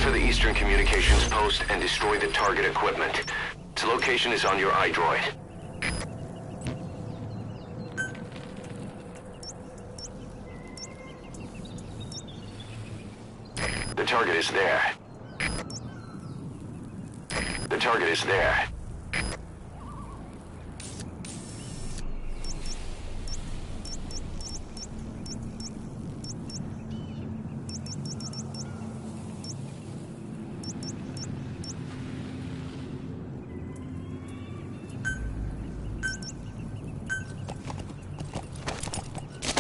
to the Eastern Communications Post and destroy the target equipment. Its location is on your iDroid. The target is there. The target is there.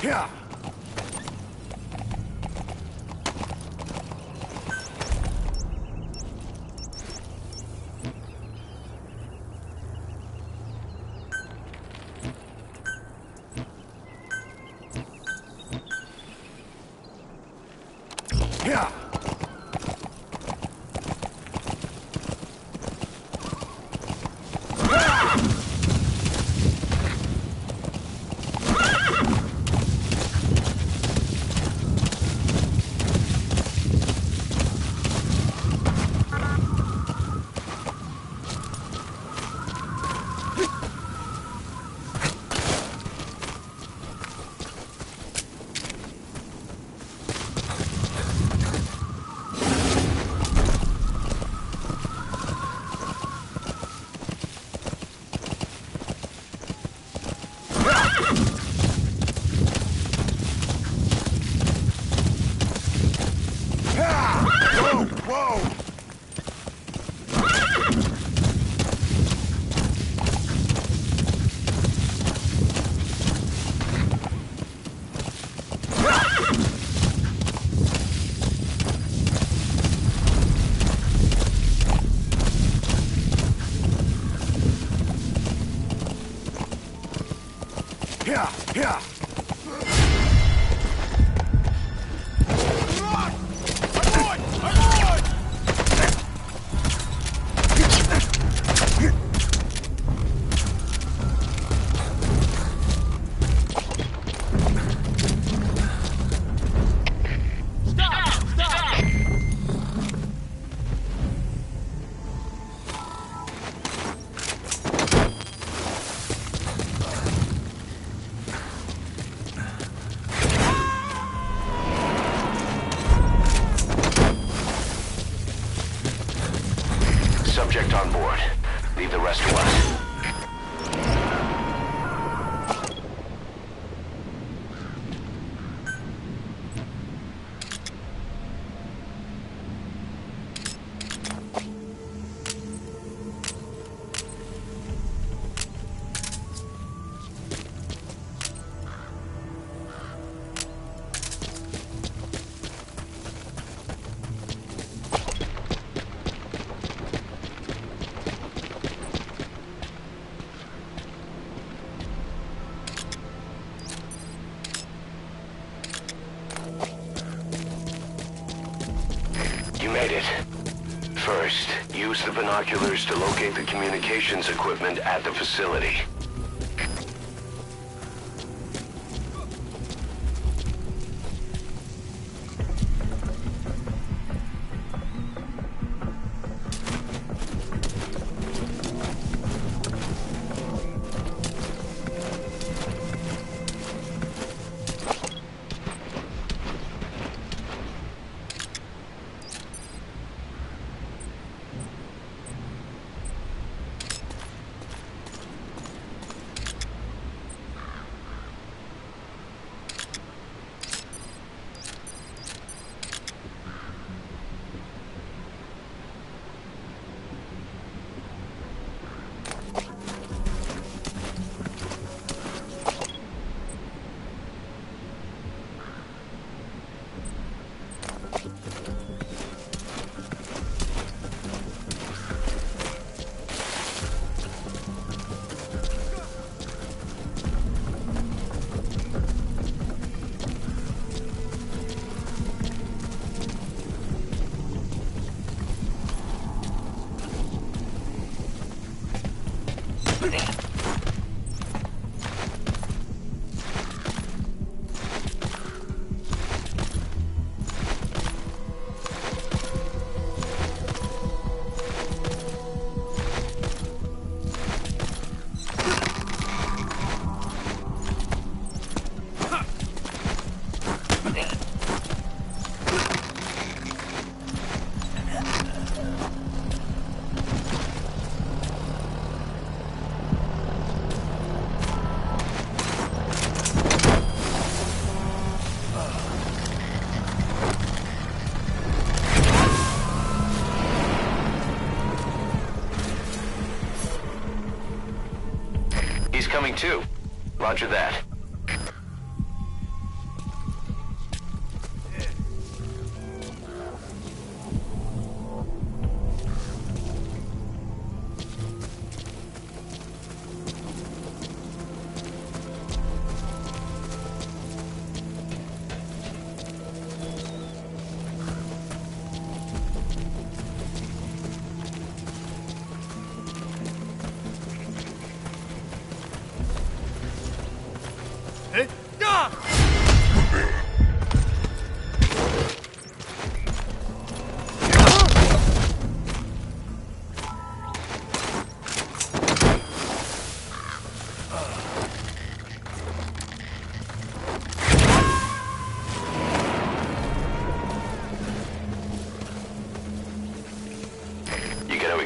Yeah. Yeah. Yeah, yeah. Subject on board. Leave the rest to us. You made it. First, use the binoculars to locate the communications equipment at the facility. too. Roger that.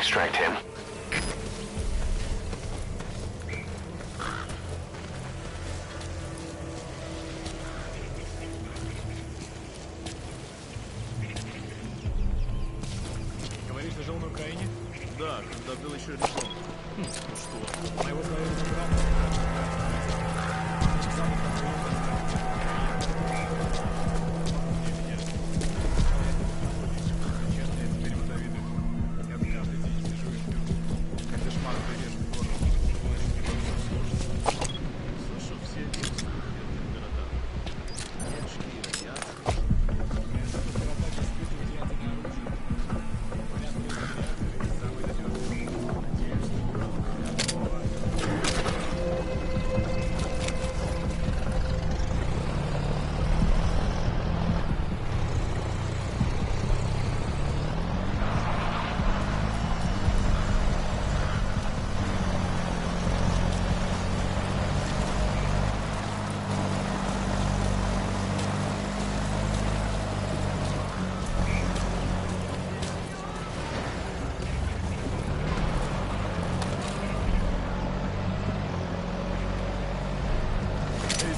Extract him. Говоришь, ты жил на Украине? Да, когда был еще ребенком. Ну что? Моего двоюродного брата.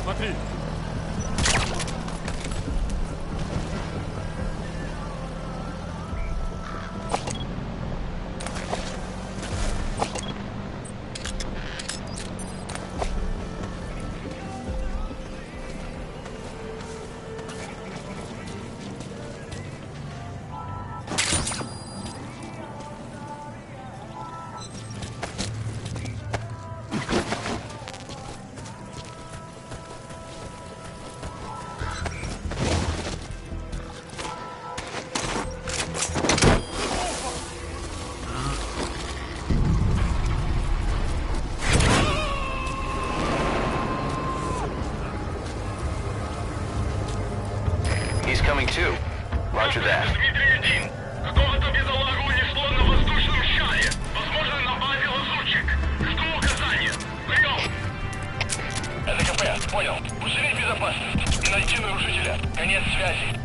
Смотри! He's coming too. Roger that. Дмитрий-1. Какого-то бедолагу унесло на воздушном шаре. Возможно, на базе лазутчик. Жду указания. Прием. Это КП. Понял. Усилить безопасность и найти нарушителя. Конец связи.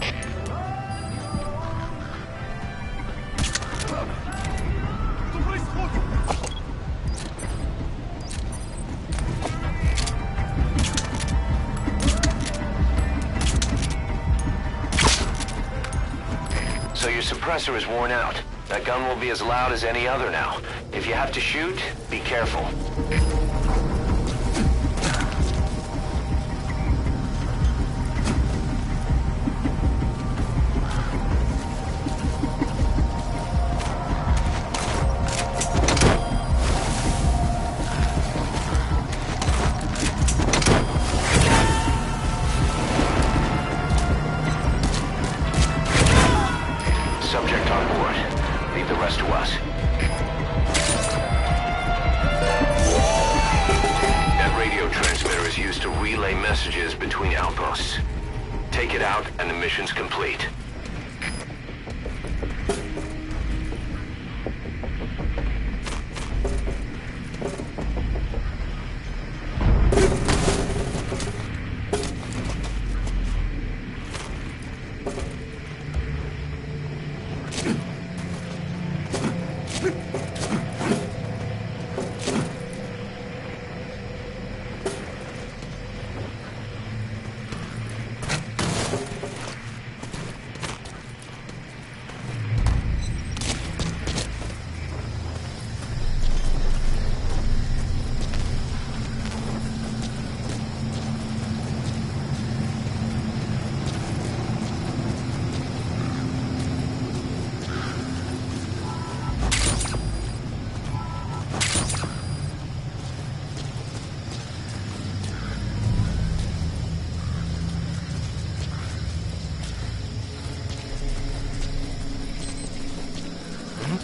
Что происходит? So your suppressor is worn out. That gun will be as loud as any other now. If you have to shoot, be careful. Subject on board. Leave the rest to us. That radio transmitter is used to relay messages between outposts. Take it out and the mission's complete.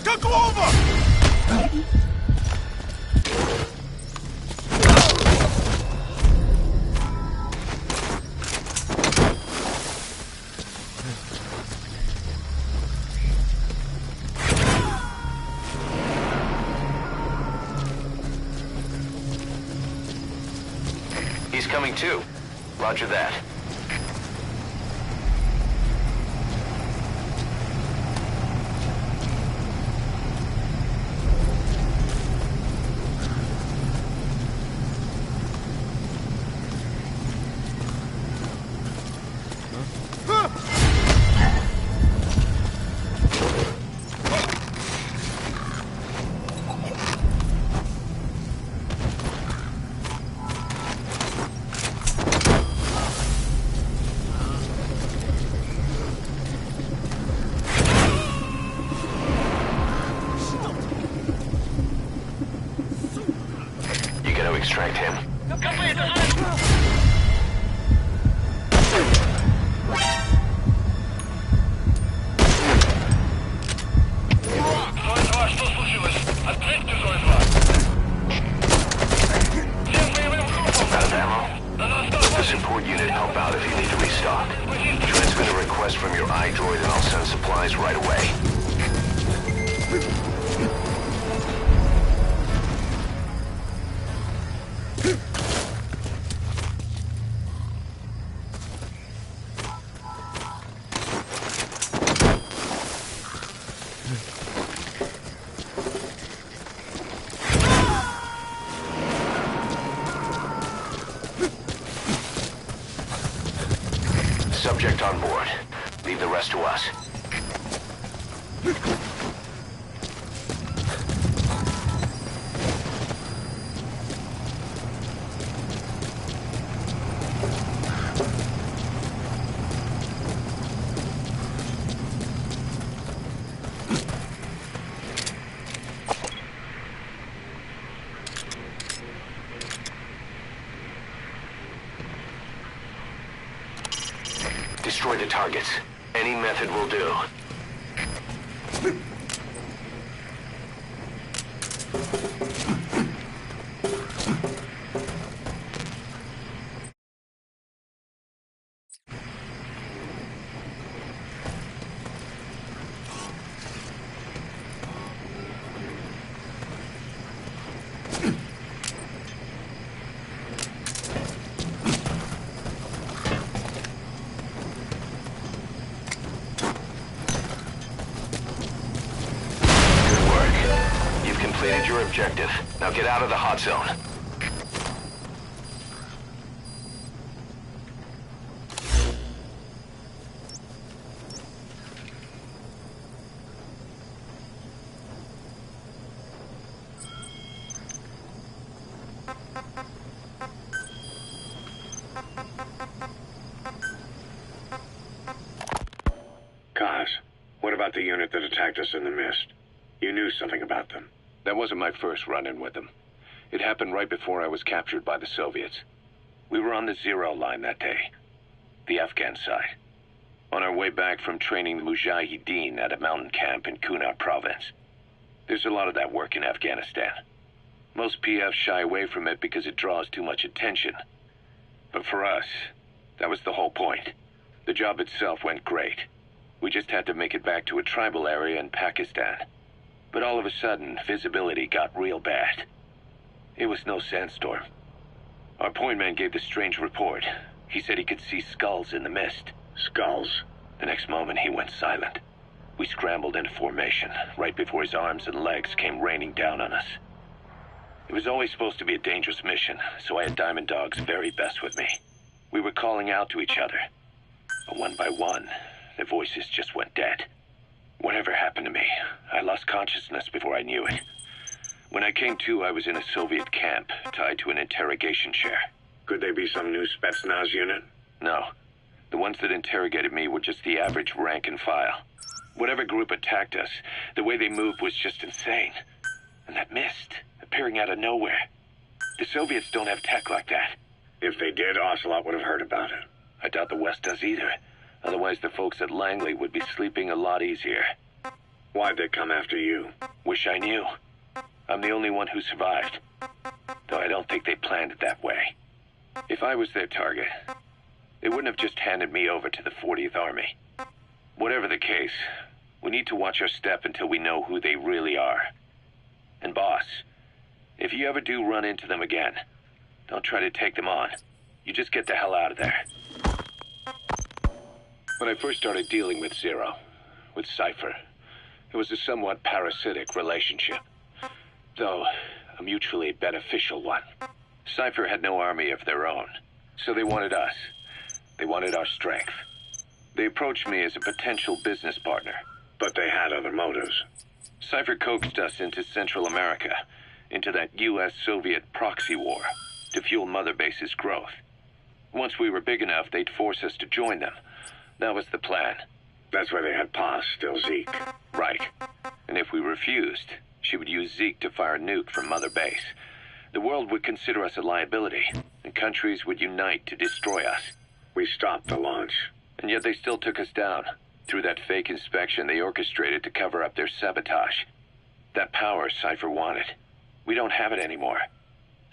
Какого? He's coming too. Roger that. Extract him. Что случилось? Открыть Зоя-2. Всем боевым группам. Out of ammo? The support unit help out if you need to restock. Transmit a request from your iDroid and I'll send supplies right away. Subject on board. Leave the rest to us. Destroy the targets. Any method will do. Completed your objective. Now get out of the hot zone. Kaz, what about the unit that attacked us in the mist? You knew something about them. That wasn't my first run-in with them. It happened right before I was captured by the Soviets. We were on the zero line that day, the Afghan side, on our way back from training the Mujahideen at a mountain camp in Kunar province. There's a lot of that work in Afghanistan. Most PFs shy away from it because it draws too much attention. But for us, that was the whole point. The job itself went great. We just had to make it back to a tribal area in Pakistan. But all of a sudden, visibility got real bad. It was no sandstorm. Our point man gave this strange report. He said he could see skulls in the mist. Skulls? The next moment, he went silent. We scrambled into formation, right before his arms and legs came raining down on us. It was always supposed to be a dangerous mission, so I had Diamond Dog's very best with me. We were calling out to each other. But one by one, their voices just went dead. Whatever happened to me, I lost consciousness before I knew it. When I came to, I was in a Soviet camp, tied to an interrogation chair. Could they be some new Spetsnaz unit? No. The ones that interrogated me were just the average rank and file. Whatever group attacked us, the way they moved was just insane. And that mist, appearing out of nowhere. The Soviets don't have tech like that. If they did, Ocelot would have heard about it. I doubt the West does either. Otherwise, the folks at Langley would be sleeping a lot easier. Why'd they come after you? Wish I knew. I'm the only one who survived. Though I don't think they planned it that way. If I was their target, they wouldn't have just handed me over to the 40th Army. Whatever the case, we need to watch our step until we know who they really are. And boss, if you ever do run into them again, don't try to take them on. You just get the hell out of there. When I first started dealing with Zero, with Cypher, it was a somewhat parasitic relationship, though a mutually beneficial one. Cypher had no army of their own, so they wanted us. They wanted our strength. They approached me as a potential business partner. But they had other motives. Cypher coaxed us into Central America, into that U.S.-Soviet proxy war, to fuel Mother Base's growth. Once we were big enough, they'd force us to join them. That was the plan. That's why they had Paz, still Zeke. Right. And if we refused, she would use Zeke to fire a nuke from Mother Base. The world would consider us a liability, and countries would unite to destroy us. We stopped the launch. And yet they still took us down, through that fake inspection they orchestrated to cover up their sabotage. That power Cypher wanted. We don't have it anymore.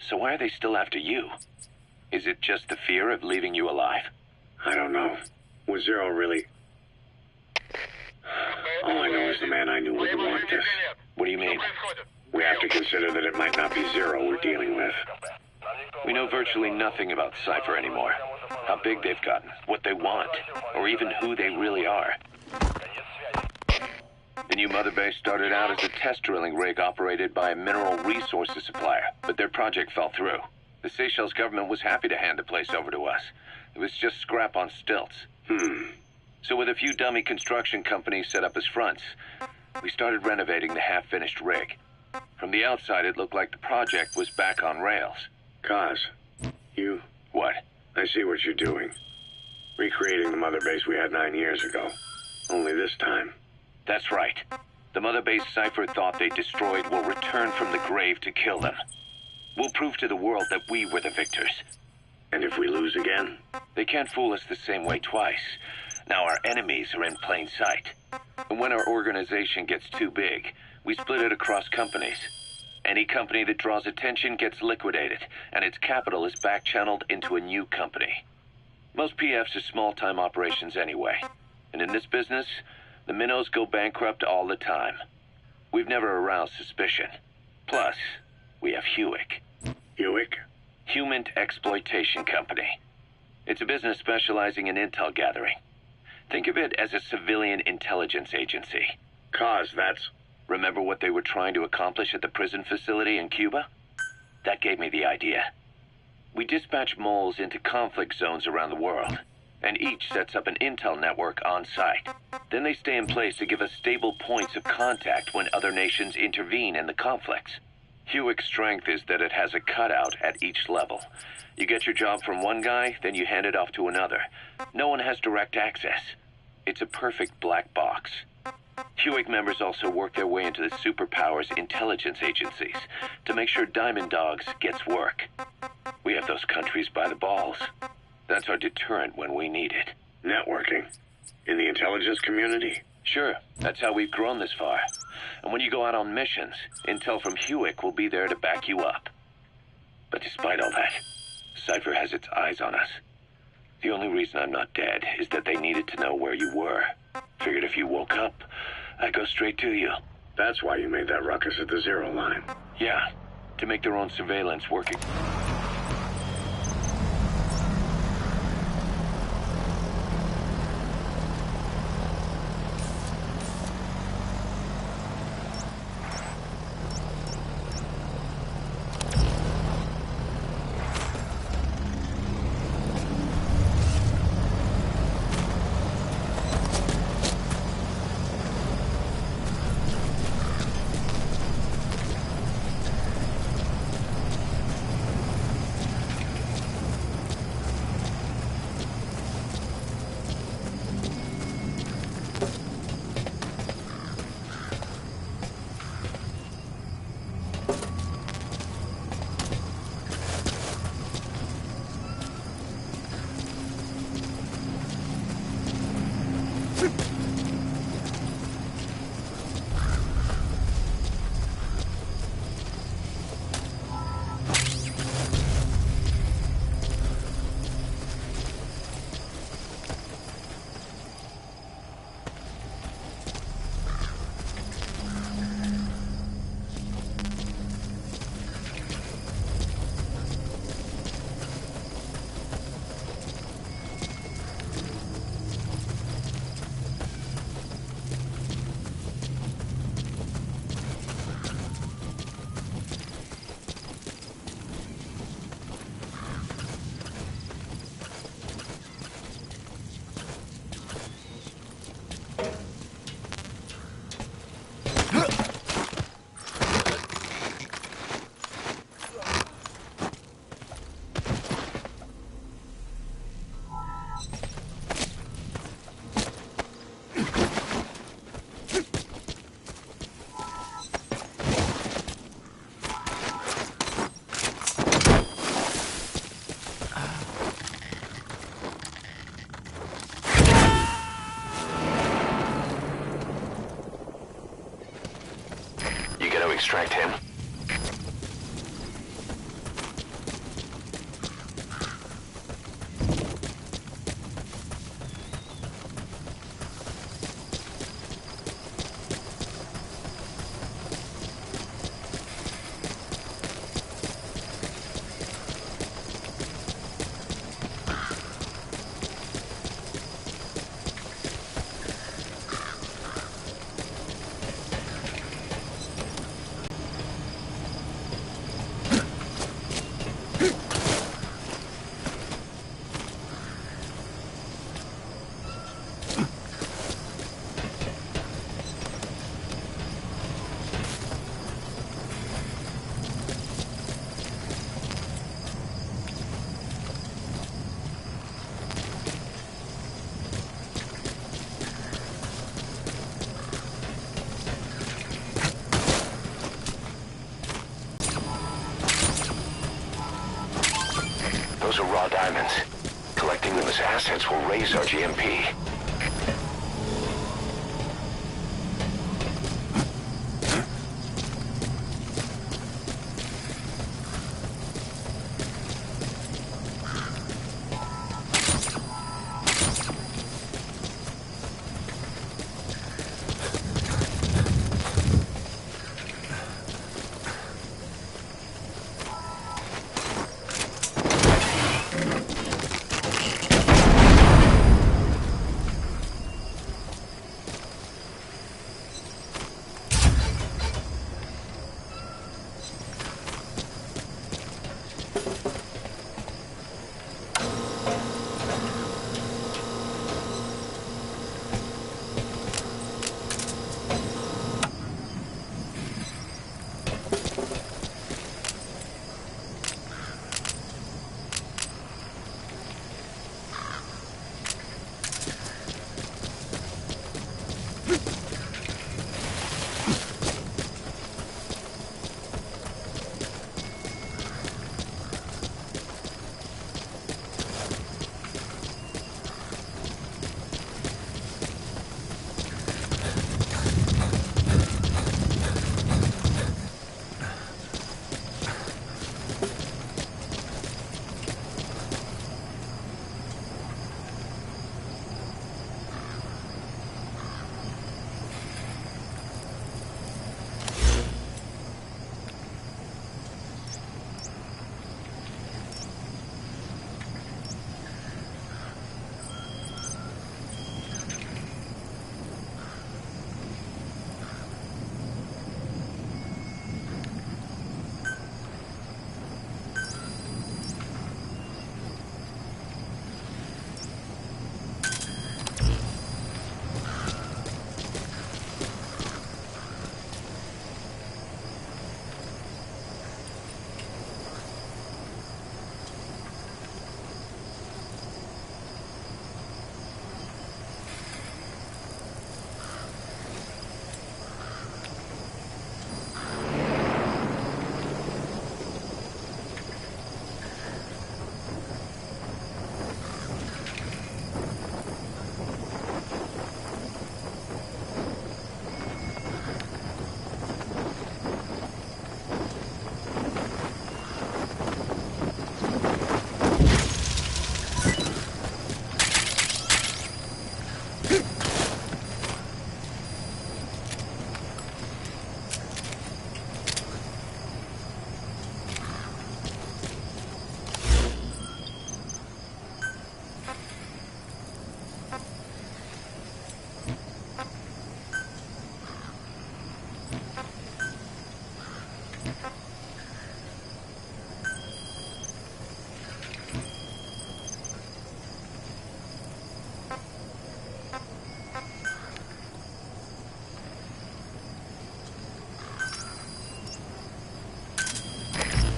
So why are they still after you? Is it just the fear of leaving you alive? I don't know. Was Zero really... All I know is the man I knew wouldn't want this. What do you mean? We have to consider that it might not be Zero we're dealing with. We know virtually nothing about Cypher anymore. How big they've gotten, what they want, or even who they really are. The new Mother Base started out as a test drilling rig operated by a mineral resources supplier, but their project fell through. The Seychelles government was happy to hand the place over to us. It was just scrap on stilts. So with a few dummy construction companies set up as fronts, we started renovating the half-finished rig. From the outside, it looked like the project was back on rails. Kaz, you... What? I see what you're doing. Recreating the Mother Base we had 9 years ago. Only this time. That's right. The Mother Base Cypher thought they destroyed will return from the grave to kill them. We'll prove to the world that we were the victors. And if we lose again? They can't fool us the same way twice. Now our enemies are in plain sight. And when our organization gets too big, we split it across companies. Any company that draws attention gets liquidated, and its capital is back-channeled into a new company. Most PFs are small-time operations anyway. And in this business, the minnows go bankrupt all the time. We've never aroused suspicion. Plus, we have Hewick. Hewick? Human Exploitation Company. It's a business specializing in intel gathering. Think of it as a civilian intelligence agency. Kaz, that's... Remember what they were trying to accomplish at the prison facility in Cuba? That gave me the idea. We dispatch moles into conflict zones around the world, and each sets up an intel network on site. Then they stay in place to give us stable points of contact when other nations intervene in the conflicts. Hewick's strength is that it has a cutout at each level. You get your job from one guy, then you hand it off to another. No one has direct access. It's a perfect black box. Hewick members also work their way into the superpowers intelligence agencies to make sure Diamond Dogs gets work. We have those countries by the balls. That's our deterrent when we need it. Networking? In the intelligence community? Sure, that's how we've grown this far. And when you go out on missions, intel from Hewick will be there to back you up. But despite all that, Cypher has its eyes on us. The only reason I'm not dead is that they needed to know where you were. Figured if you woke up, I'd go straight to you. That's why you made that ruckus at the Zero line. Yeah, to make their own surveillance working. extract him. Those are raw diamonds. Collecting them as assets will raise our GMP.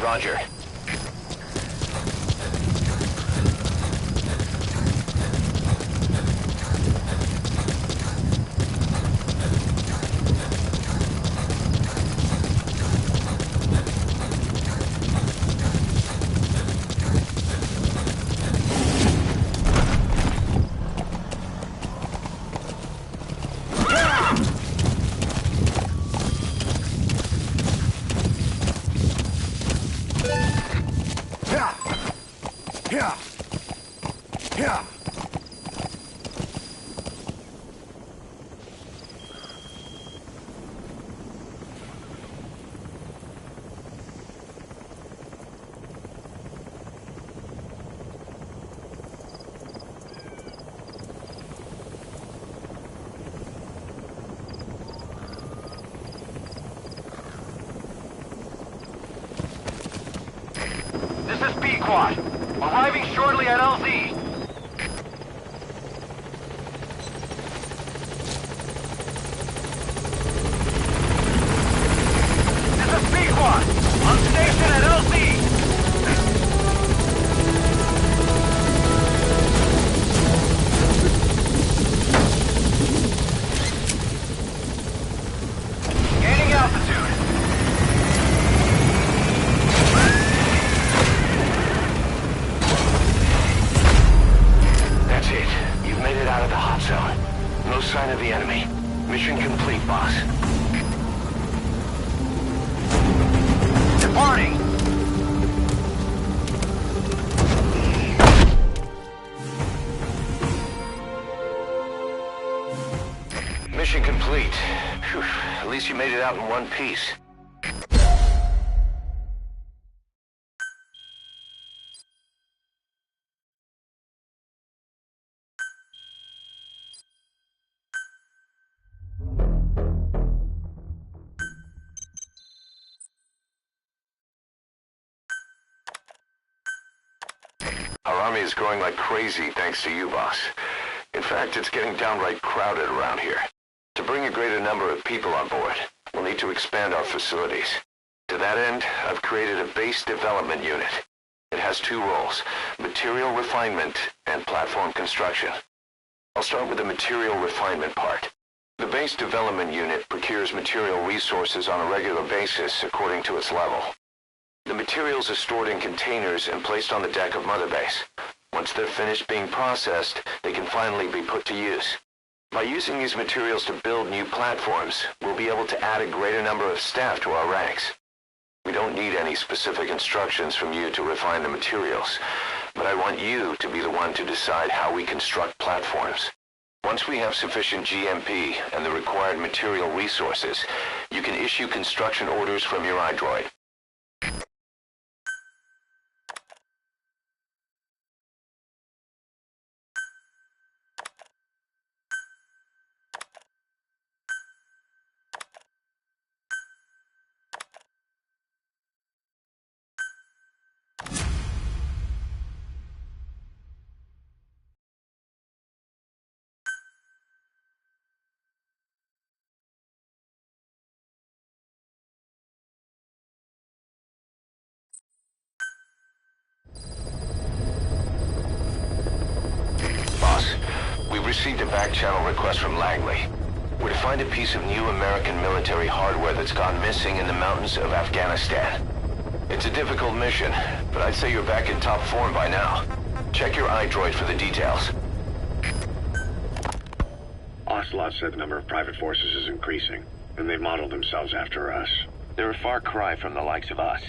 Roger. squad. Arriving shortly at LZ. This is B squad. On station at LZ. Gaining altitude. That's it. You've made it out of the hot zone. No sign of the enemy. Mission complete, boss. Departing. Mission complete. Phew. At least you made it out in one piece. Our army is growing like crazy thanks to you, boss. In fact, it's getting downright crowded around here. To bring a greater number of people on board, we'll need to expand our facilities. To that end, I've created a base development unit. It has two roles, material refinement and platform construction. I'll start with the material refinement part. The base development unit procures material resources on a regular basis according to its level. The materials are stored in containers and placed on the deck of Mother Base. Once they're finished being processed, they can finally be put to use. By using these materials to build new platforms, we'll be able to add a greater number of staff to our ranks. We don't need any specific instructions from you to refine the materials, but I want you to be the one to decide how we construct platforms. Once we have sufficient GMP and the required material resources, you can issue construction orders from your iDroid. We received a back-channel request from Langley. We're to find a piece of new American military hardware that's gone missing in the mountains of Afghanistan. It's a difficult mission, but I'd say you're back in top form by now. Check your iDroid for the details. Ocelot said the number of private forces is increasing, and they've modeled themselves after us. They're a far cry from the likes of us.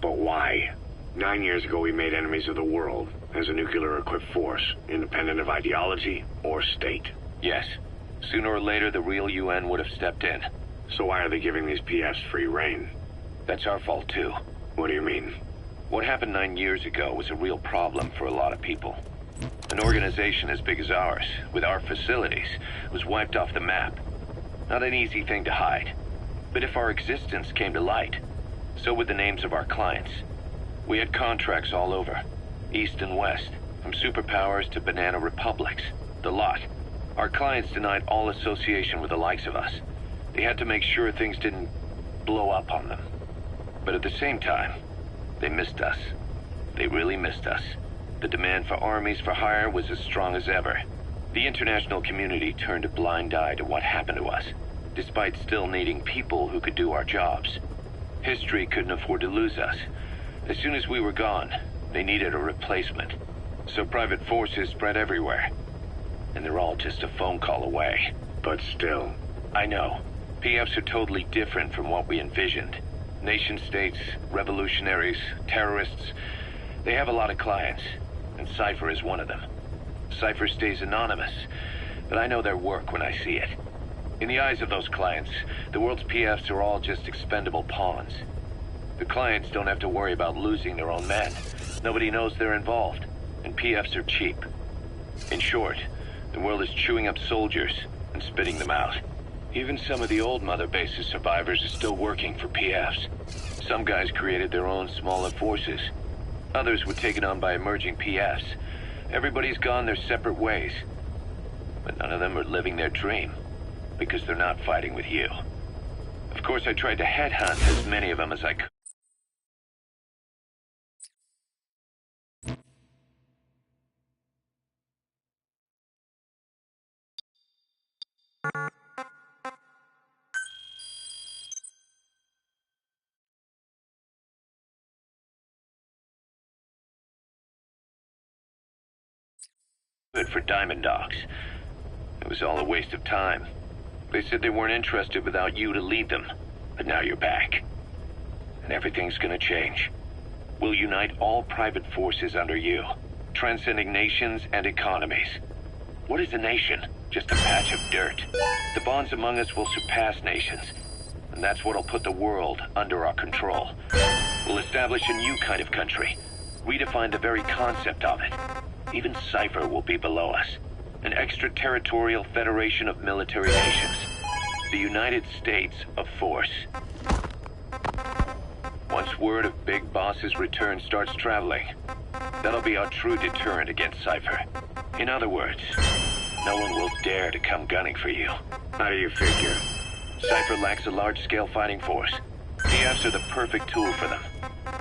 But why? 9 years ago we made enemies of the world as a nuclear-equipped force, independent of ideology or state. Yes. Sooner or later, the real UN would have stepped in. So why are they giving these PFs free rein? That's our fault, too. What do you mean? What happened 9 years ago was a real problem for a lot of people. An organization as big as ours, with our facilities, was wiped off the map. Not an easy thing to hide. But if our existence came to light, so would the names of our clients. We had contracts all over, east and west, from superpowers to banana republics, the lot. Our clients denied all association with the likes of us. They had to make sure things didn't blow up on them. But at the same time, they missed us. They really missed us. The demand for armies for hire was as strong as ever. The international community turned a blind eye to what happened to us, despite still needing people who could do our jobs. History couldn't afford to lose us. As soon as we were gone, they needed a replacement. So private forces spread everywhere. And they're all just a phone call away. But still. I know. PFs are totally different from what we envisioned. Nation-states, revolutionaries, terrorists. They have a lot of clients, and Cypher is one of them. Cypher stays anonymous, but I know their work when I see it. In the eyes of those clients, the world's PFs are all just expendable pawns. The clients don't have to worry about losing their own men. Nobody knows they're involved, and PFs are cheap. In short, the world is chewing up soldiers and spitting them out. Even some of the old Mother Base's survivors are still working for PFs. Some guys created their own smaller forces. Others were taken on by emerging PFs. Everybody's gone their separate ways. But none of them are living their dream, because they're not fighting with you. Of course, I tried to headhunt as many of them as I could. Good for Diamond Dogs. It was all a waste of time. They said they weren't interested without you to lead them. But now you're back. And everything's gonna change. We'll unite all private forces under you, transcending nations and economies. What is a nation? Just a patch of dirt. The bonds among us will surpass nations. And that's what'll put the world under our control. We'll establish a new kind of country. Redefine the very concept of it. Even Cypher will be below us. An extraterritorial federation of military nations. The United States of Force. Once word of Big Boss's return starts traveling, that'll be our true deterrent against Cypher. In other words, no one will dare to come gunning for you. How do you figure? Cypher lacks a large-scale fighting force. PFs are the perfect tool for them.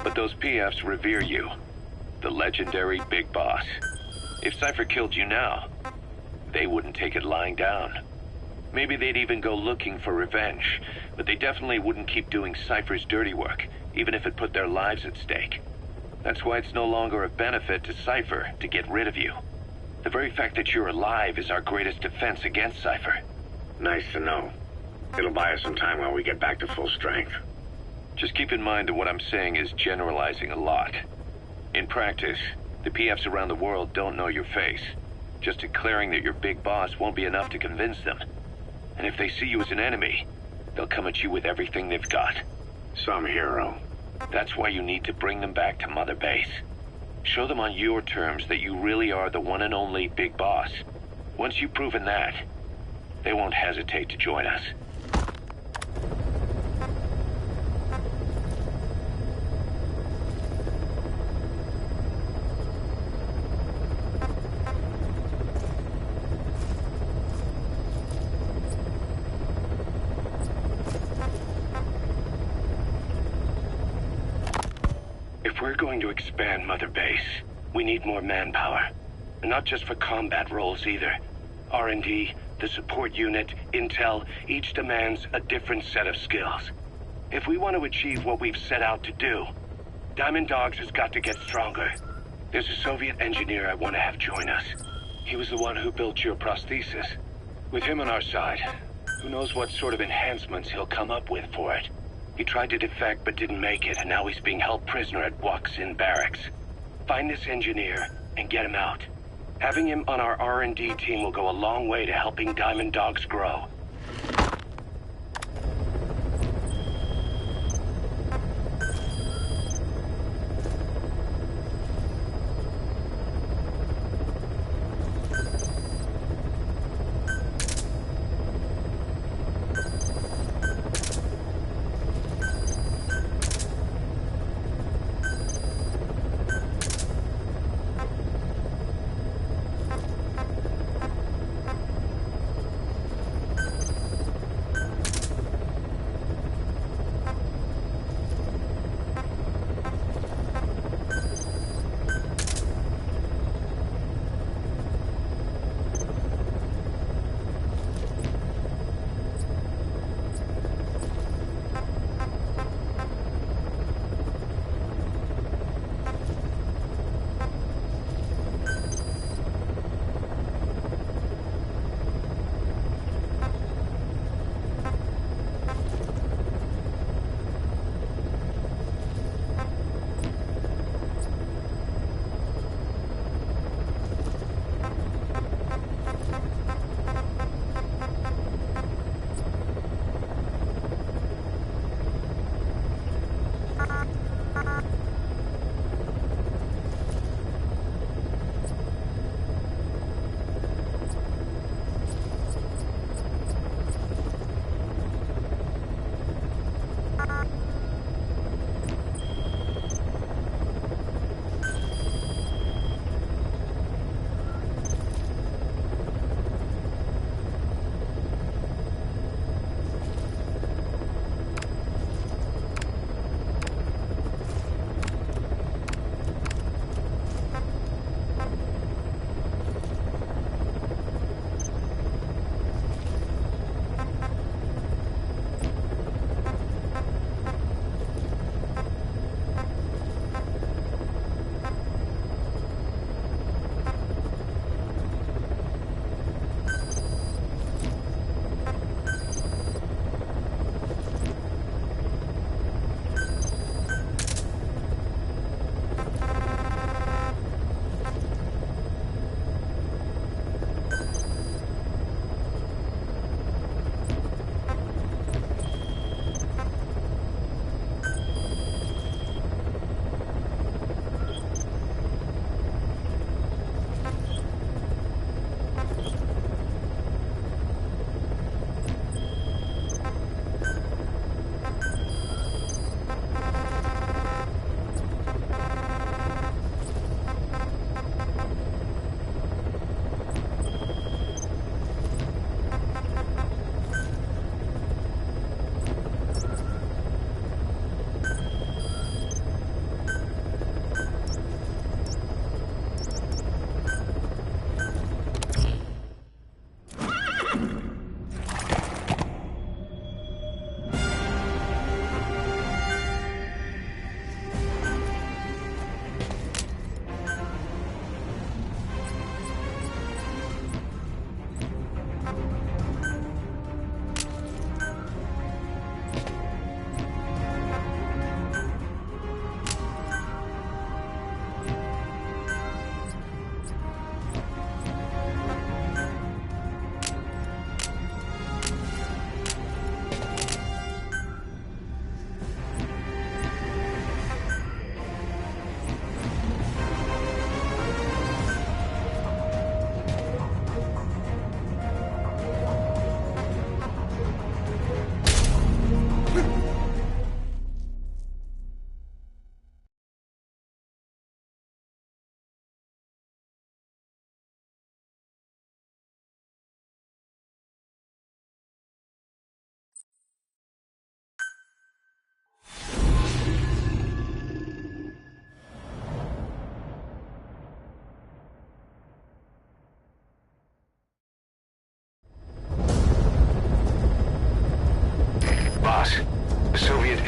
But those PFs revere you. The legendary Big Boss. If Cypher killed you now, they wouldn't take it lying down. Maybe they'd even go looking for revenge, but they definitely wouldn't keep doing Cypher's dirty work, even if it put their lives at stake. That's why it's no longer a benefit to Cypher to get rid of you. The very fact that you're alive is our greatest defense against Cypher. Nice to know. It'll buy us some time while we get back to full strength. Just keep in mind that what I'm saying is generalizing a lot. In practice, the PFs around the world don't know your face. Just declaring that you're Big Boss won't be enough to convince them. And if they see you as an enemy, they'll come at you with everything they've got. Some hero. That's why you need to bring them back to Mother Base. Show them on your terms that you really are the one and only Big Boss. Once you've proven that, they won't hesitate to join us. If we're going to expand Mother Base, we need more manpower. And not just for combat roles either. R&D, the support unit, intel, each demands a different set of skills. If we want to achieve what we've set out to do, Diamond Dogs has got to get stronger. There's a Soviet engineer I want to have join us. He was the one who built your prosthesis. With him on our side, who knows what sort of enhancements he'll come up with for it. He tried to defect but didn't make it, and now he's being held prisoner at Waksin Barracks. Find this engineer and get him out. Having him on our R&D team will go a long way to helping Diamond Dogs grow.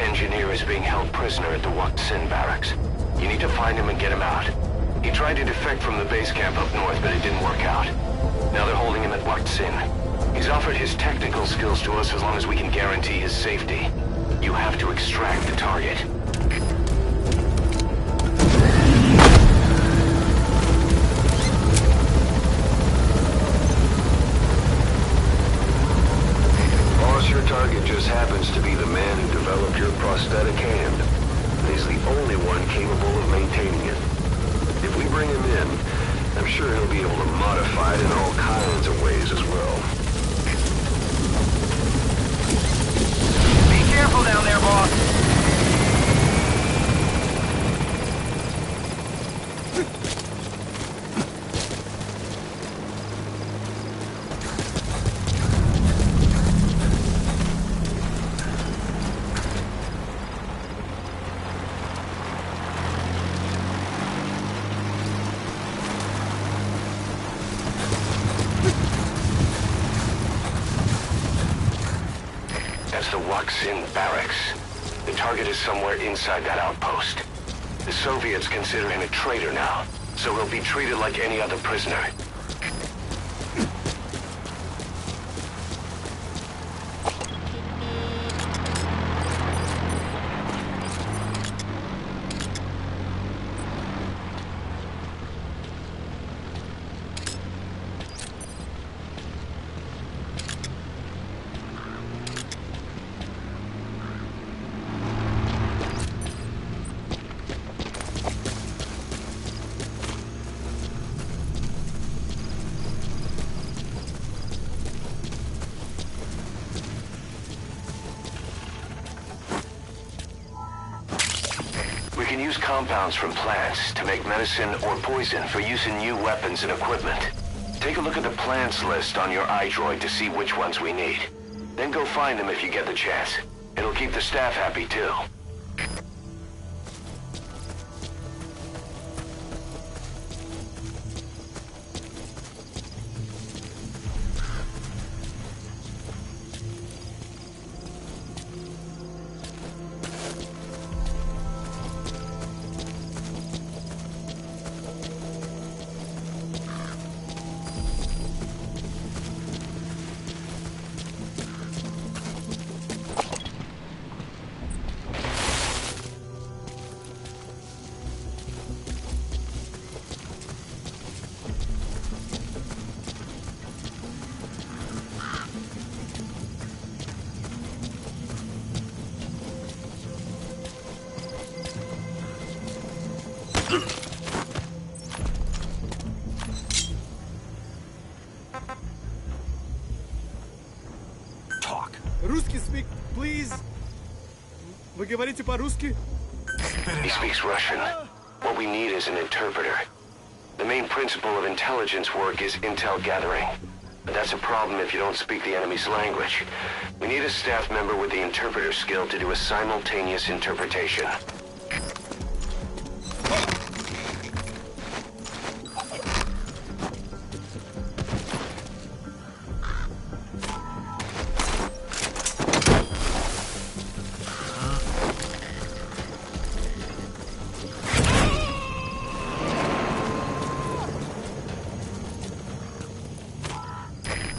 engineer is being held prisoner at the Waksin barracks. You need to find him and get him out. He tried to defect from the base camp up north, but it didn't work out. Now they're holding him at Waksin. He's offered his technical skills to us as long as we can guarantee his safety. You have to extract the target. Boss, your target just happens to be the man who developed your prosthetic hand. He's the only one capable of maintaining it. If we bring him in, I'm sure he'll be able to modify it in all kinds of ways as well. Be careful down there, boss. That's the Waksin barracks. The target is somewhere inside that outpost. The Soviets consider him a traitor now, so he'll be treated like any other prisoner. We can use compounds from plants to make medicine or poison for use in new weapons and equipment. Take a look at the plants list on your iDroid to see which ones we need. Then go find them if you get the chance. It'll keep the staff happy too. Русский speak, please. Вы говорите по-русски? He speaks Russian. What we need is an interpreter. The main principle of intelligence work is intel gathering. But that's a problem if you don't speak the enemy's language. We need a staff member with the interpreter skill to do a simultaneous interpretation.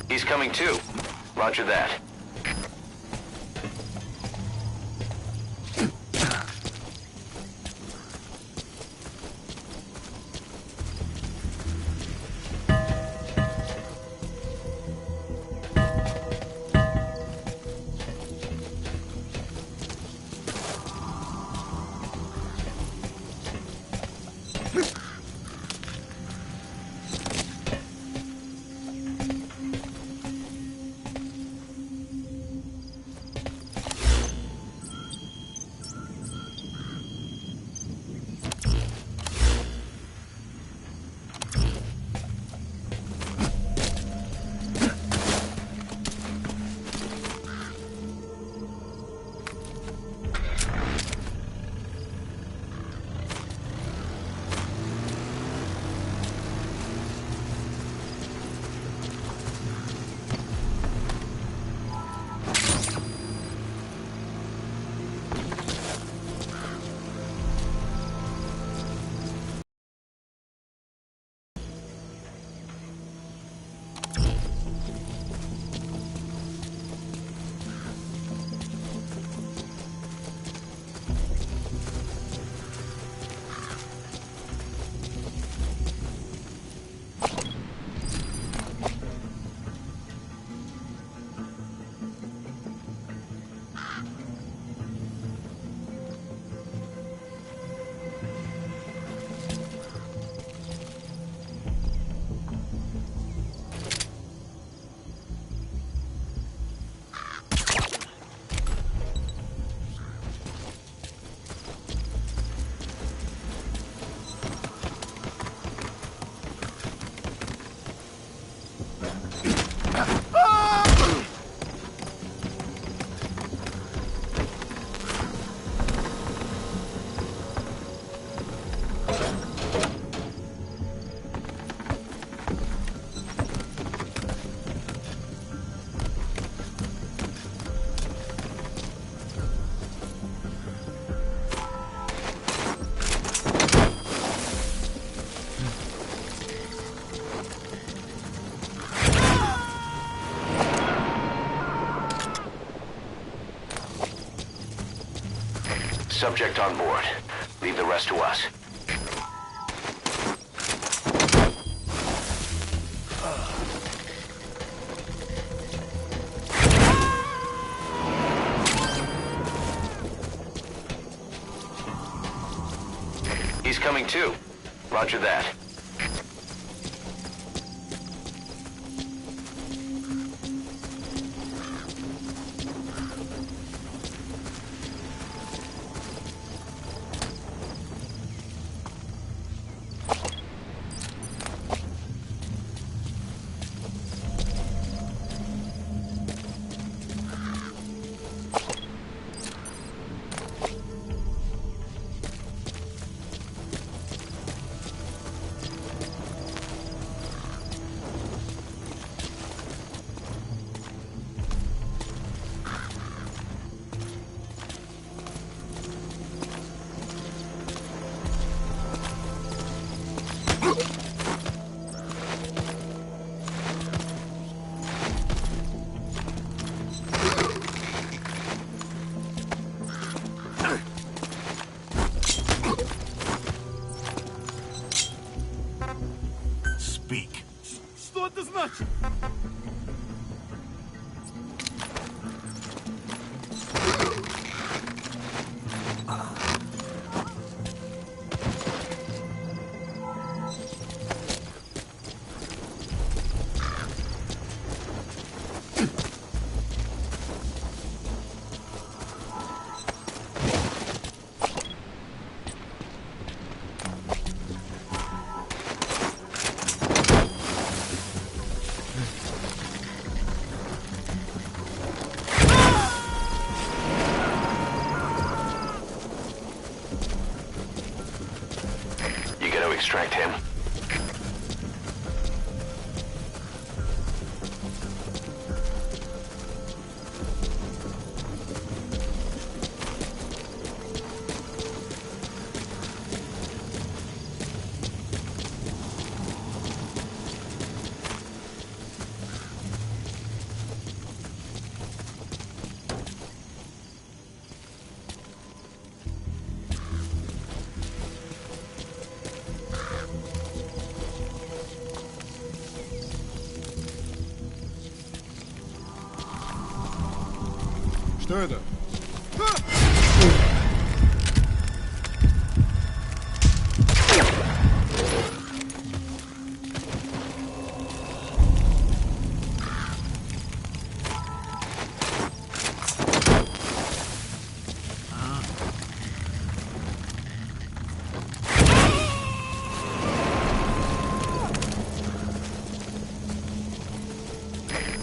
He's coming too. Roger that. subject on board. Leave the rest to us. He's coming too. Roger that. Speak. Что это значит? Extract him. Что это?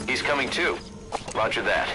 He's coming too. Roger that.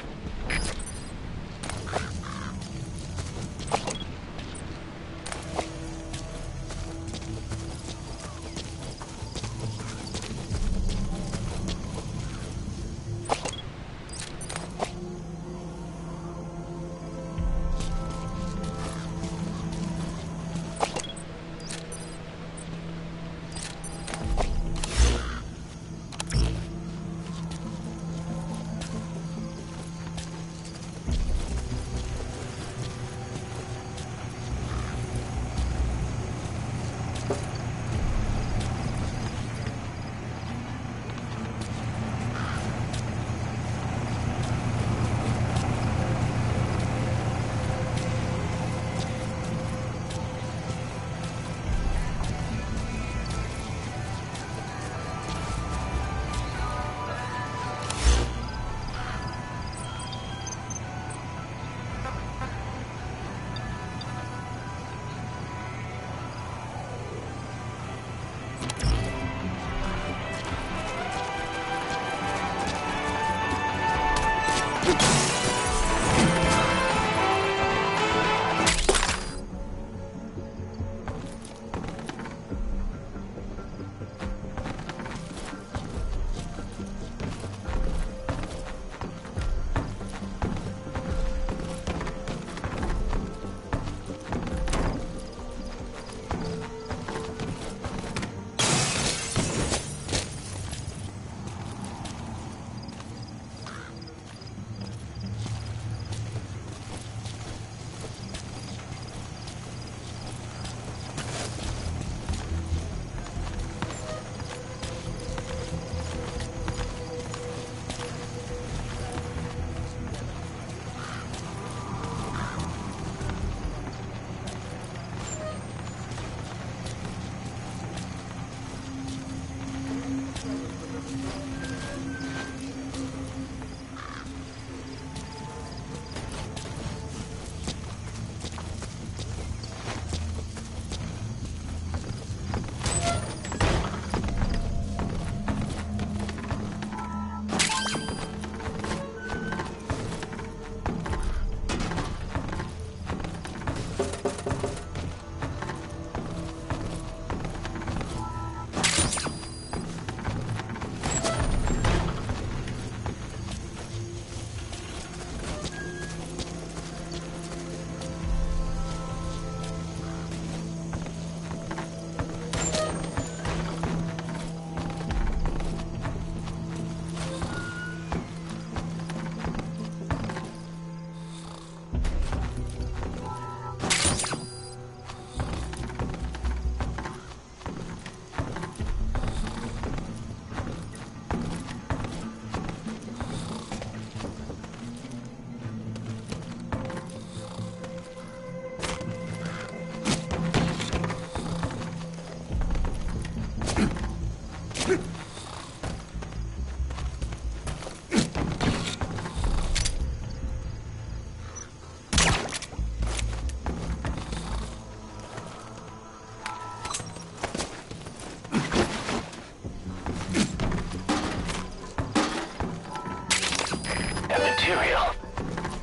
material.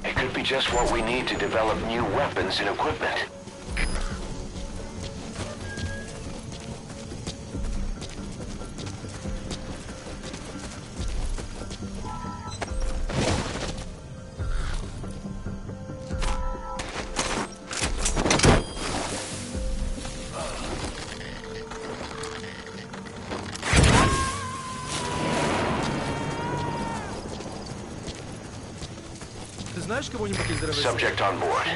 It could be just what we need to develop new weapons and equipment. Знаешь кого-нибудь из Subject on board.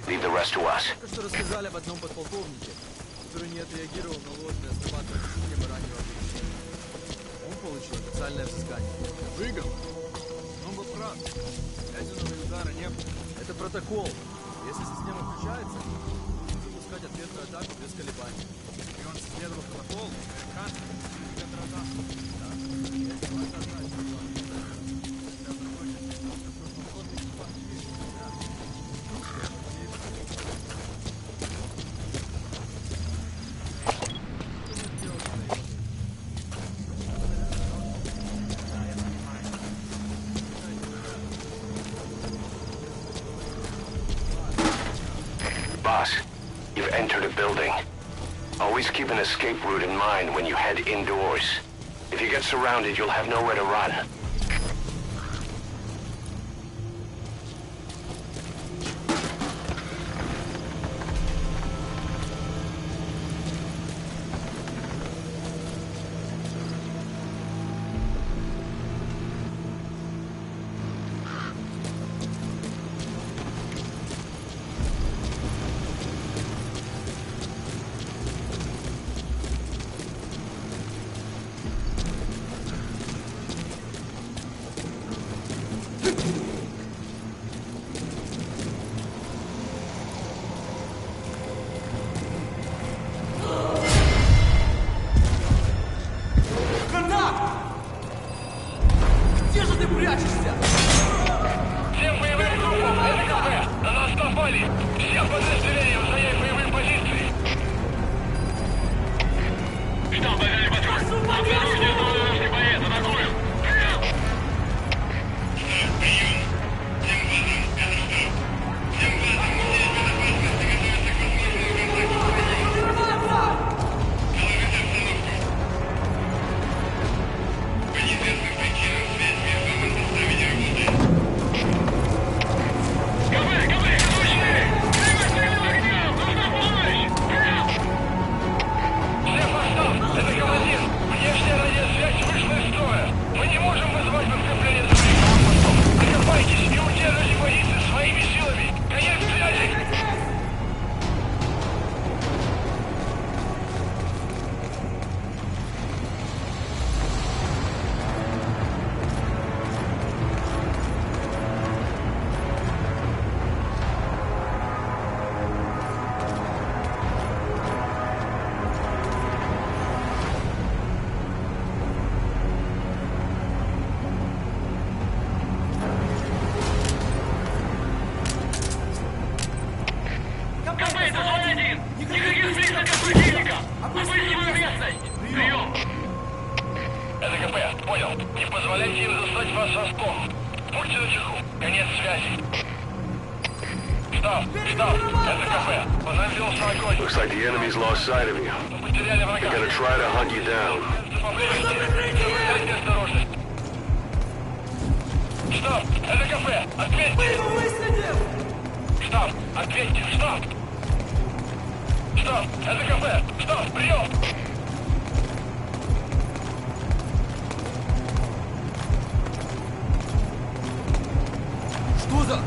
Leave the rest to us. Только что рассказали об одном подполковнике, который не отреагировал на ложное срабатывание системы раннего оповещения. Он получил официальное взыскание. Выиграл? Он был прав. Ядерного удара не было. Это протокол. Если система включается, нужно запускать ответную атаку без колебаний. И он следовал протоколу. Кант. Контратаку. Да. Если вас задача, то Boss, you've entered a building. Always keep an escape route in mind when you head indoors. If you get surrounded, you'll have nowhere to run. Всем боевым группам, СКП! На нас напали! Всем подразделениям занять боевые позиции! Штаб, базарь патруль! Осторожнее, долларовский боец, атакую! Looks like the enemy's lost sight of you. They're gonna try to hunt you down. Стоп! Это кафе! Ответьте! Стоп! Ответьте! Стоп! Стоп! Это кафе! Стоп! Прием! Что за...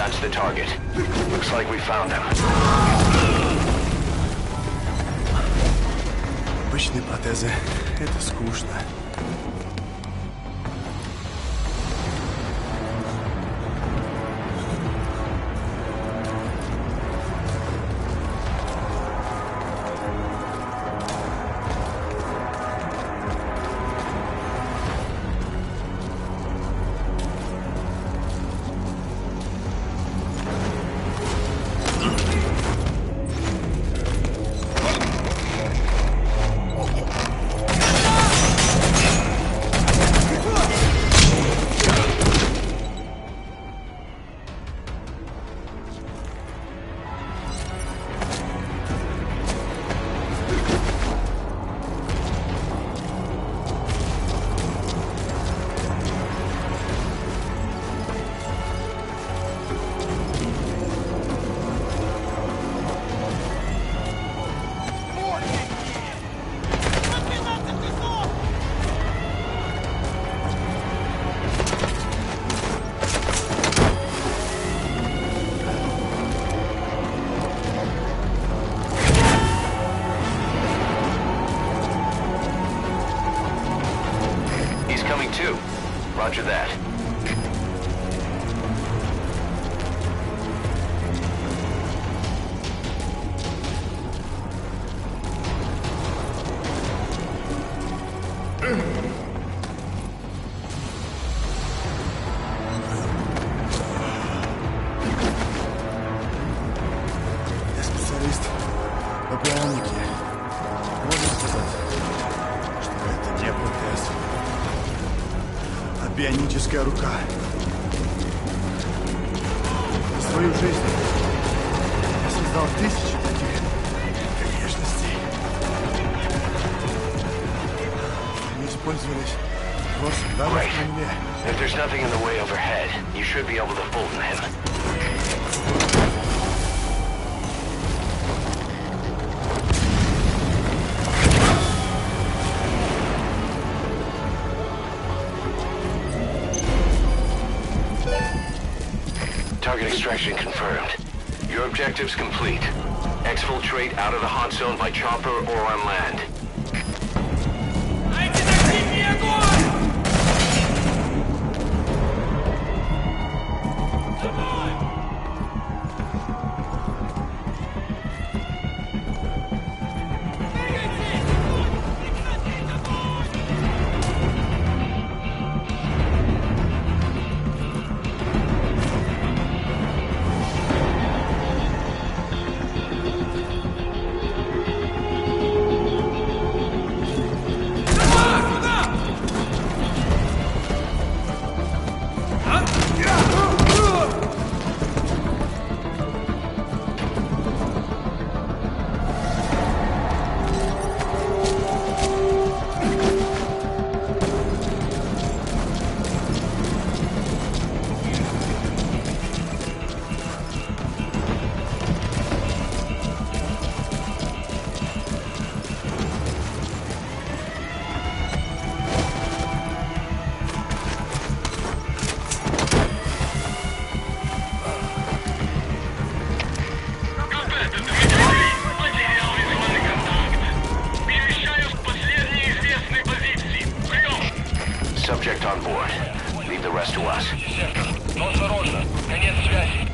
That's the target. Looks like we found him. Обычные протезы. Это скучно. Roger that. Я специалист по бионике. Можно сказать, что это не протез, а бионическая рука. За свою жизнь я создал тысячи таких конечностей. Они использовались просто даже Right. при мне. If there's nothing in the way overhead, you should be able to Fulton him. Target extraction confirmed. Your objective's complete. Exfiltrate out of the hot zone by chopper or on land. Subject on board. Leave the rest to us. Осторожно, конец связи.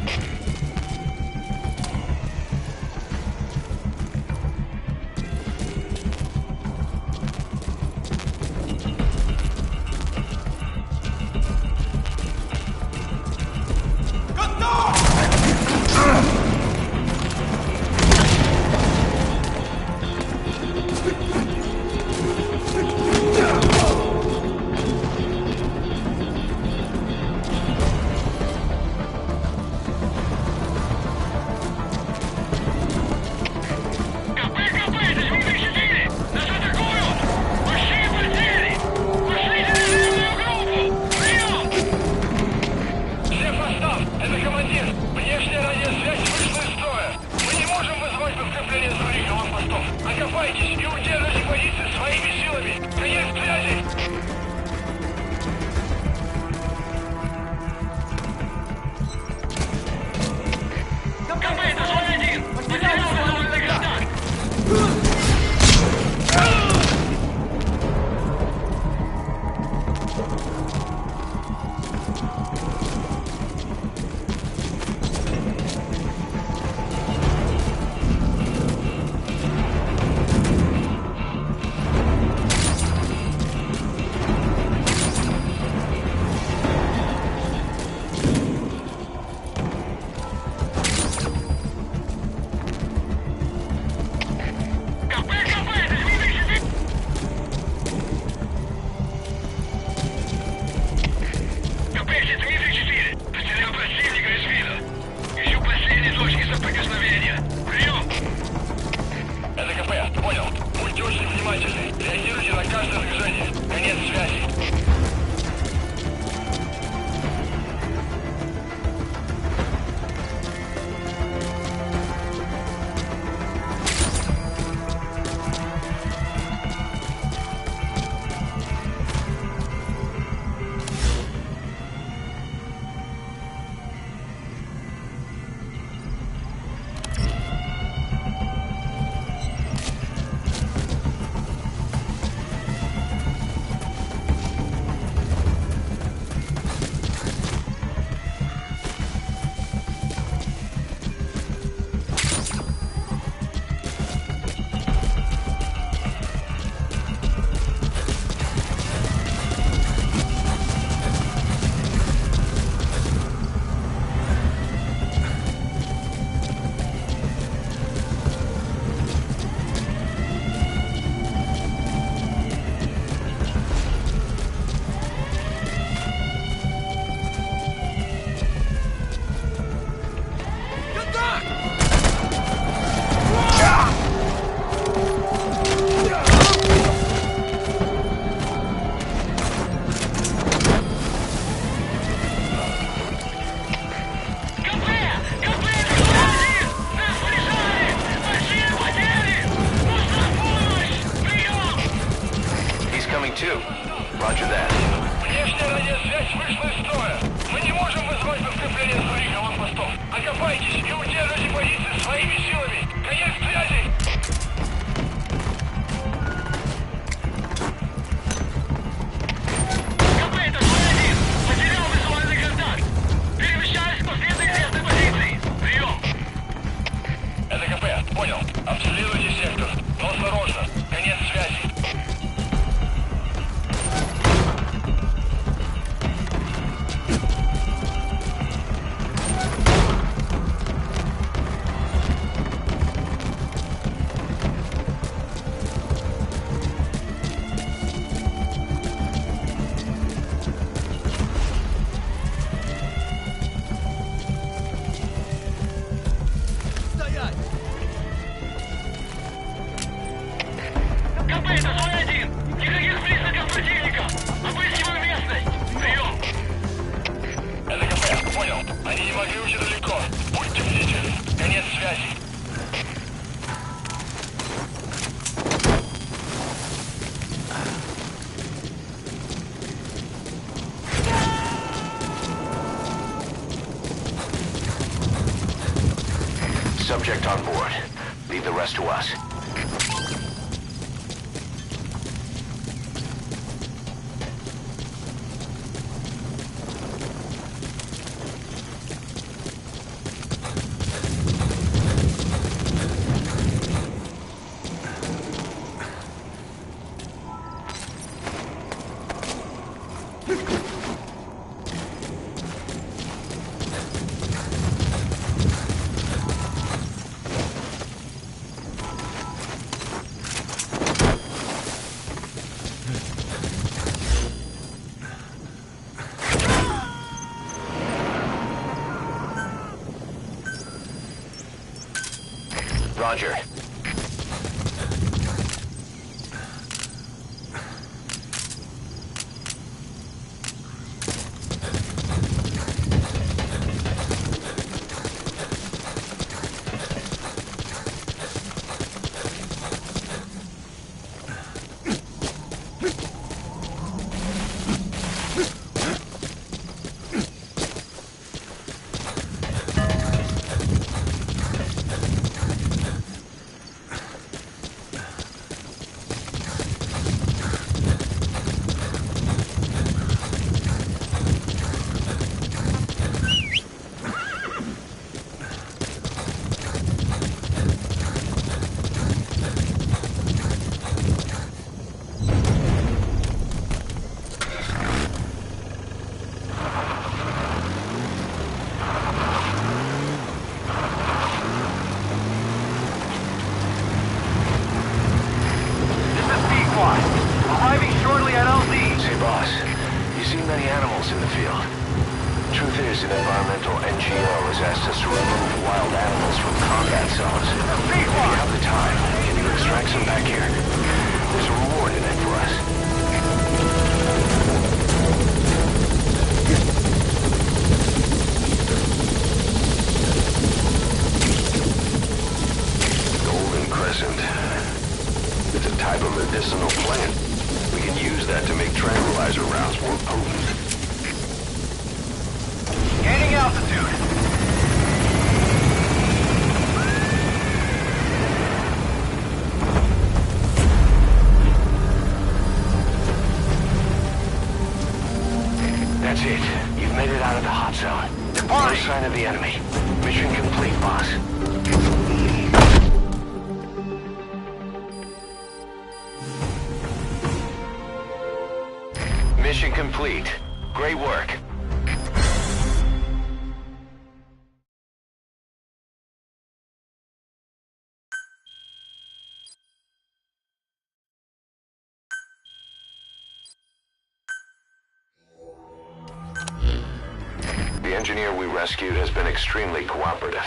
subject on board. Leave the rest to us. Roger. Arriving shortly at LZ. Say, boss, you see many animals in the field. Truth is, an environmental NGO has asked us to remove wild animals from combat zones. If you have the time, can you extract some back here? There's a reward in it for us. Golden Crescent. It's a type of medicinal plant. We can use that to make tranquilizer rounds more potent. Gaining altitude. That's it. You've made it out of the hot zone. Departing. No sign of the enemy. Mission complete, boss. Mission complete. Great work. The engineer we rescued has been extremely cooperative.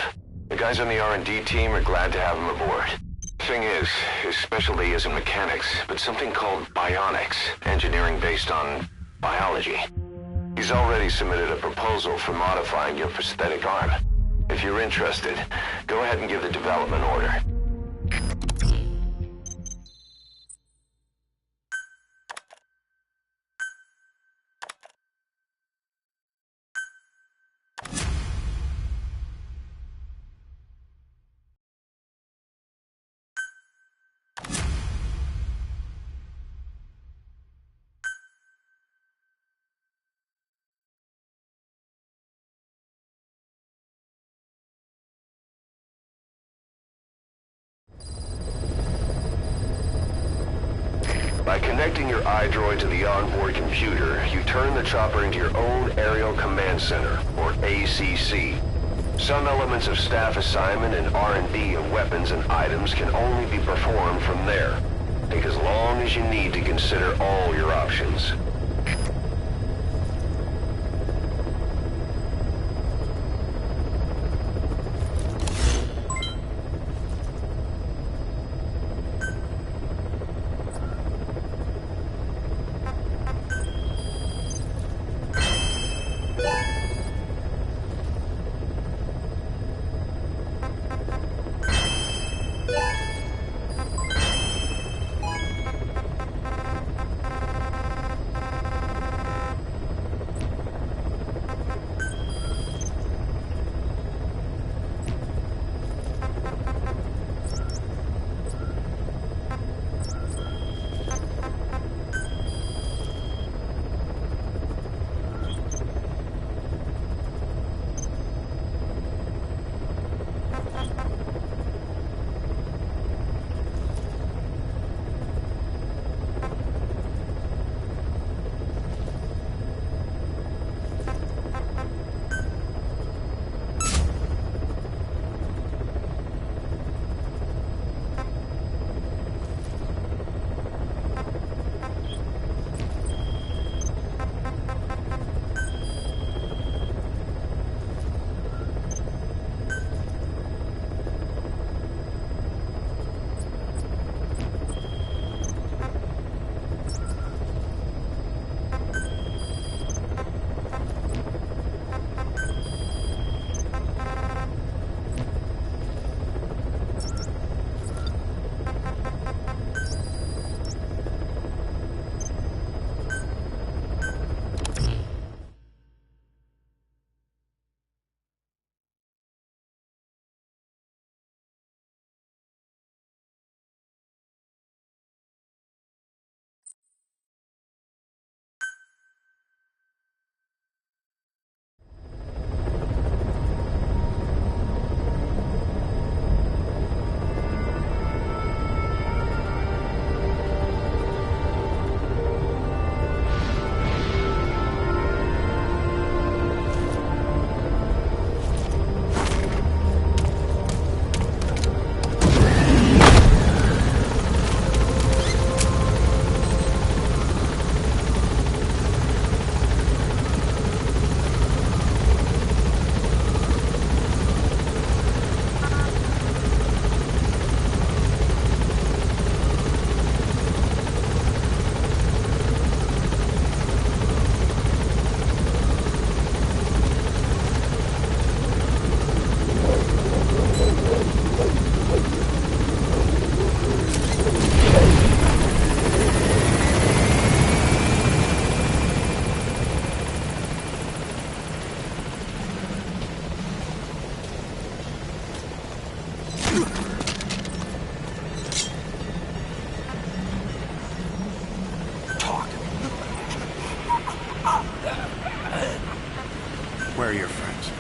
The guys on the R&D team are glad to have him aboard. Thing is, his specialty isn't mechanics, but something called bionics, engineering based on biology. He's already submitted a proposal for modifying your prosthetic arm. If you're interested, go ahead and give the development order. By connecting your iDroid to the onboard computer, you turn the chopper into your own Aerial Command Center, or ACC. Some elements of staff assignment and R&D of weapons and items can only be performed from there. Take as long as you need to consider all your options. Where are your friends?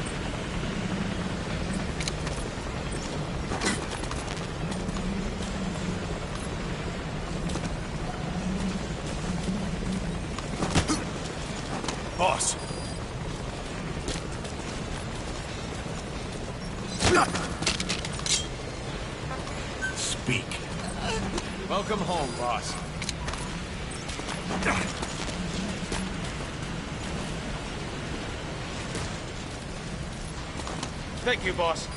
Boss! Speak. Welcome home, boss. Thank you, boss.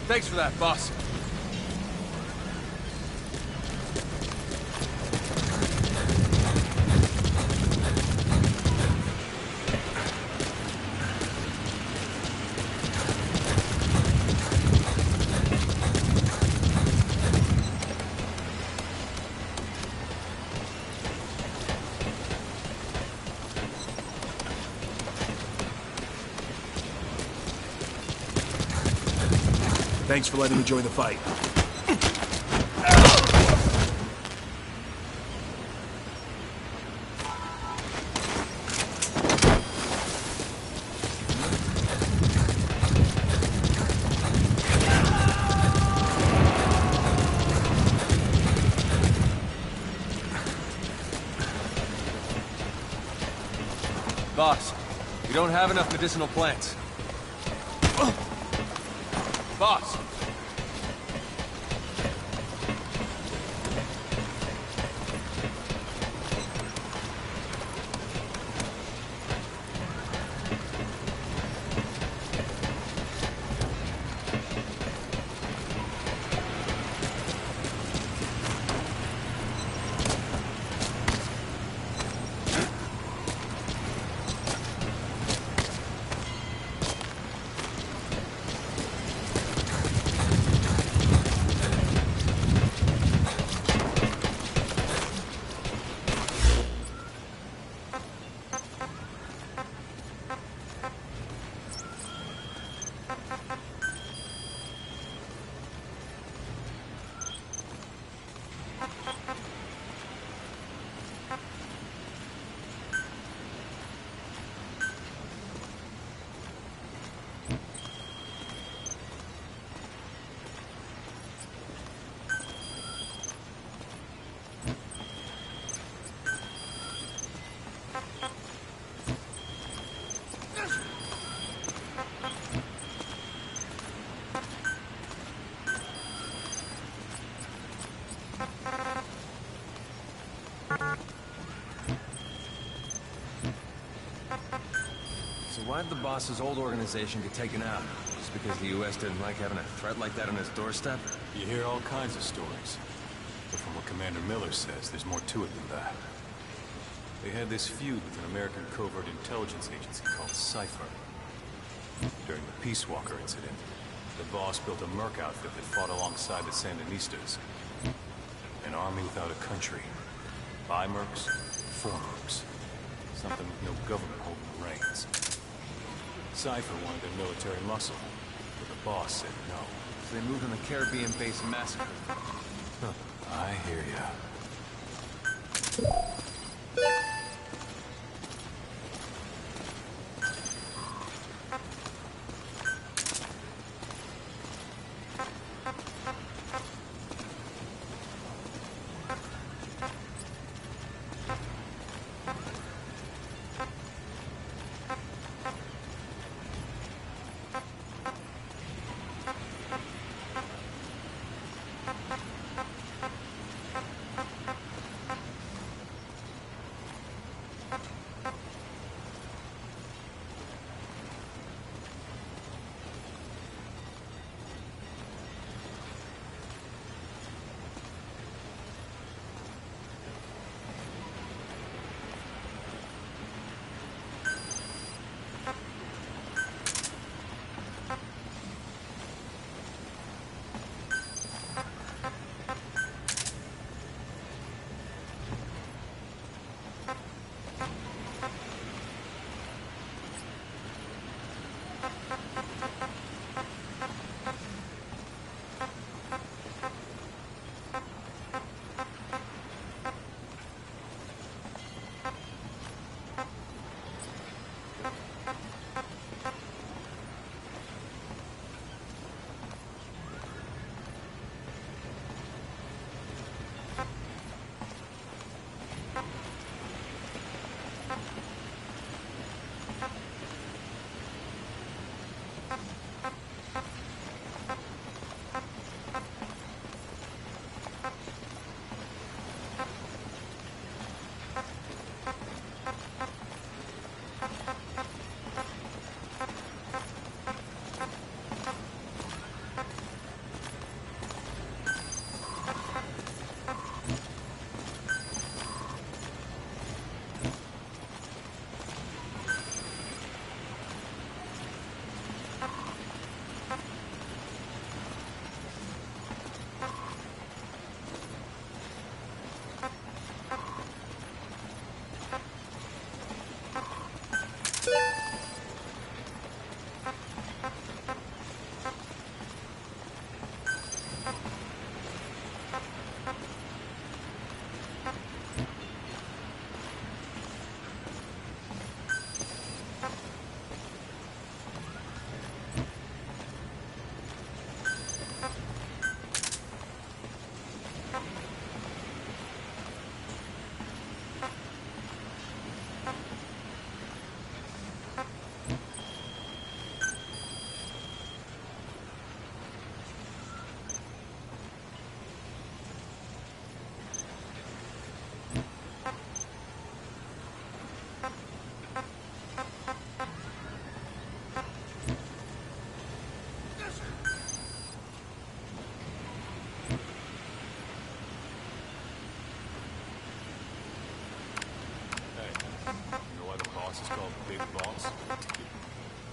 Thanks for that, boss. Thanks for letting me join the fight. Boss, we don't have enough medicinal plants. Boss! So why did the boss's old organization get taken out? Just because the U.S. didn't like having a threat like that on its doorstep? You hear all kinds of stories. But from what Commander Miller says, there's more to it than that. They had this feud with an American covert intelligence agency called Cypher. During the Peace Walker incident, the boss built a merc outfit that fought alongside the Sandinistas. An army without a country. By mercs, for mercs. Something with no government holding the reins. Cypher wanted their military muscle, but the boss said no. So they moved on the Caribbean-based massacre. Huh. I hear ya.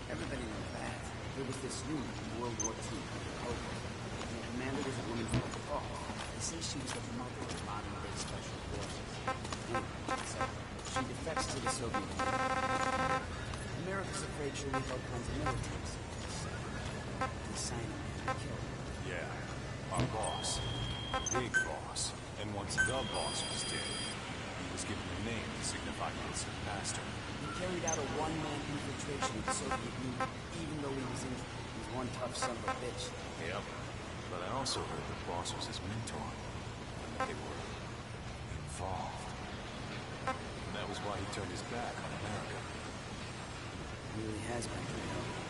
Everybody knows that. There was this unit in World War II called Cobra, and the commander was a woman from the fall. They say she was the mother of modern-day special forces. Anyway, so she defects to the Soviet Union. America's afraid she'll leak all kinds of military secrets. They sign her and kill her. Yeah, our boss. Big boss. And once the boss was dead, he was given a name to signify he had surpassed her. He carried out a one-man infiltration of the Soviet Union, even though he was injured. He was one tough son of a bitch. Yep. But I also heard the boss was his mentor, and that they were involved. And that was why he turned his back on America. He really has been good help.